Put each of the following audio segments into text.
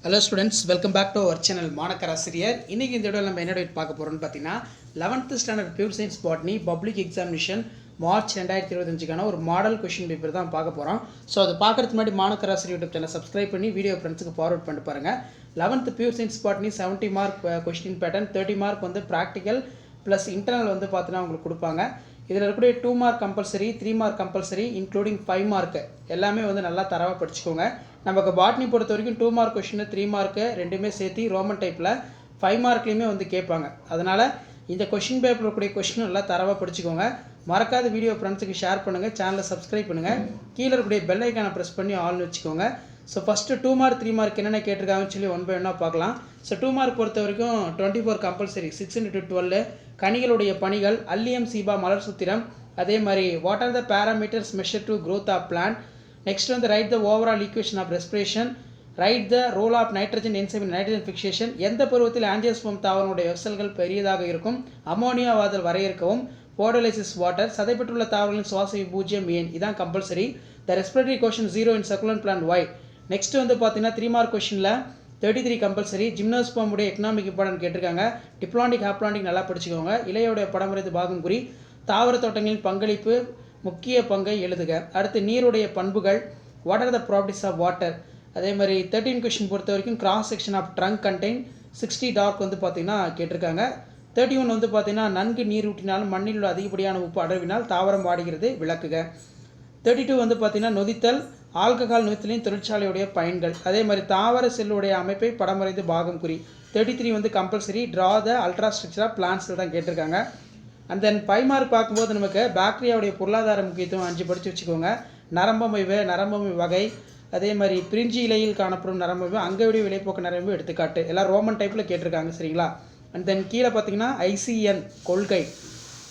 Hello students, welcome back to our channel மாணக்கராசிரியர். இன்றைக்கி இந்த வீடியோவில் நம்ம என்ன டேட் பார்க்க போகிறோம்னு பார்த்தீங்கன்னா 11th standard pure science botany public examination March 2025க்கான ஒரு மாடல் கொஷின் பேப்பர் தான் பார்க்க போகிறோம். ஸோ அது பார்க்குறதுக்கு முன்னாடி மாணக்கராசிரியர் யூடியூப் சேனல் சப்ஸ்கிரைப் பண்ணி வீடியோ ஃப்ரெண்ட்ஸுக்கு ஃபார்வர்ட் பண்ணிட்டு பாருங்கள். 11th pure science botany 70 mark question pattern, 30 mark வந்து ப்ராக்டிக்கல் ப்ளஸ் இன்டர்னல் வந்து பார்த்தீங்கன்னா உங்களுக்கு கொடுப்பாங்க. இதில் இருக்கக்கூடிய 2 mark compulsory, 3 mark compulsory, including 5 mark எல்லாமே வந்து நல்லா தரவாக படிச்சுக்கோங்க. நமக்கு பாட்னி பொறுத்த வரைக்கும் 2 மார்க் கொஷின், 3 மார்க்கு ரெண்டுமே சேர்த்து ரோமன் டைப்பில் 5 மார்க்லேயுமே வந்து கேட்பாங்க. அதனால் இந்த கொஷின் பேப்பரில் இருக்கக்கூடிய கொஷின் நல்லா தரவாக படிச்சுக்கோங்க. மறக்காத வீடியோ ஃப்ரெண்ட்ஸுக்கு ஷேர் பண்ணுங்கள், சேனலை சப்ஸ்கிரைப் பண்ணுங்கள், கீழே இருக்கக்கூடிய பெல் ஐக்கானை ப்ரெஸ் பண்ணி ஆல்னு வச்சுக்கோங்க. ஸோ ஃபஸ்ட்டு 2 மார்க் 3 மார்க் என்னென்ன கேட்டிருக்காங்கன்னு சொல்லி ஒன் பை ஒன்னாக பார்க்கலாம். ஸோ 2 மார்க் பொறுத்த வரைக்கும் 24 கம்பல்சரி, 6×12 கனிகளுடைய பணிகள், அல்லியம் சீபா மலர் சுத்திரம், அதே மாதிரி what are the parameters measure to growth of plant. Next வந்து write the overall equation of respiration, write the role of nitrogen enzyme nitrogen fixation, எந்த பருவத்தில் ஆஞ்சியோஸ்போம் தாவரனுடைய வெசல்கள் பெரியதாக இருக்கும், அமோனியா வாதல் வரையறுக்கவும், போடோலைசிஸ் வாட்டர், சதைப்பட்டுள்ள தாவரங்களின் சுவாச பூஜ்ஜியம் ஏன், இதான் compulsory. The respiratory question 0 in succulent plant why. Next வந்து பார்த்தீங்கன்னா 3 மார்க் கொஷினில் 33 கம்பல்சரி. ஜிம்னோஸ்போமுடைய எக்கனாமிக் இம்பார்ட்டன்ட் கேட்டிருக்காங்க. டிப்ளாண்டிக் ஹாப்ளாண்டிக் நல்லா படிச்சுக்கோங்க. இலையோடைய படமறிந்து பாகம் குறி, தாவர தோட்டங்களின் பங்களிப்பு முக்கிய பங்கை எழுதுக. அடுத்து நீருடைய பண்புகள், what are the properties of water. அதே மாதிரி 13 கொஷின் பொறுத்த வரைக்கும் cross section of trunk contain 60 டார்க் வந்து பார்த்தீங்கன்னா கேட்டிருக்காங்க. 31 வந்து பார்த்தீங்கன்னா நன்கு நீர் ஊற்றினாலும் மண்ணில் உள்ள அதிகப்படியான உப்பு அடர்வினால் தாவரம் வாடுகிறது விளக்குக. 32 வந்து பார்த்தீங்கன்னா நொதித்தல், ஆல்கஹால் நொதித்தலின் தொழிற்சாலையுடைய பயன்கள். அதே மாதிரி தாவர செல்லுடைய அமைப்பை படமறைந்து பாகம் குறி. 33 வந்து compulsory. Draw the ultra structure of பிளான்ட்ஸில் தான் கேட்டிருக்காங்க. அண்ட் தென் 5 மார்க் பார்க்கும்போது நமக்கு பாக்டீரியாவுடைய பொருளாதார முக்கியத்துவம் 5 படித்து வச்சுக்கோங்க. நரம்பமைவு, நரம்பமை வகை, அதே மாதிரி பிரிஞ்சி இலையில் காணப்படும் நரம்பமைவு, அங்கவிடைய விளைப்போக்க நரம்பு எடுத்துக்காட்டு, எல்லாம் ரோமன் டைப்பில் கேட்டிருக்காங்க. சரிங்களா? அண்ட் தென் கீழே பார்த்தீங்கன்னா ஐசிஎன் கொள்கை.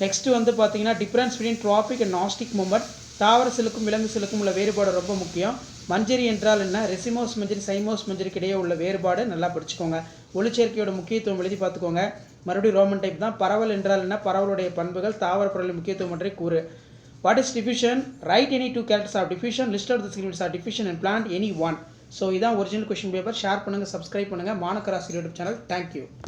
நெக்ஸ்ட்டு வந்து பார்த்தீங்கன்னா difference between tropic and nastic movement, தாவர செல்லுக்கும் விலங்கு செல்லுக்கும் உள்ள வேறுபாடு ரொம்ப முக்கியம். மஞ்சரி என்றால் என்ன, ரெசிமோஸ் மஞ்சரி சைமோஸ் மஞ்சரிக்கு இடையே உள்ள வேறுபாடு நல்லா படிச்சுக்கோங்க. ஒளிச்சேர்க்கையோட முக்கியத்துவம் எழுதி பார்த்துக்கோங்க. மறுபடியும் ரோமன் டைப் தான். பரவல் என்றால் என்ன, பரவலுடைய பண்புகள், தாவர பொருளின் முக்கியத்துவம் ஒன்றை கூறு. What is diffusion, write any 2 characters of diffusion, list of the significance of diffusion and plant any one. So இதான் ஒரிஜினல் கொஷின் பேப்பர். ஷேர் பண்ணுங்கள், சப்ஸ்கிரைப் பண்ணுங்கள் மாணக்கராசி யூடியூப் சேனல். தேங்க்யூ.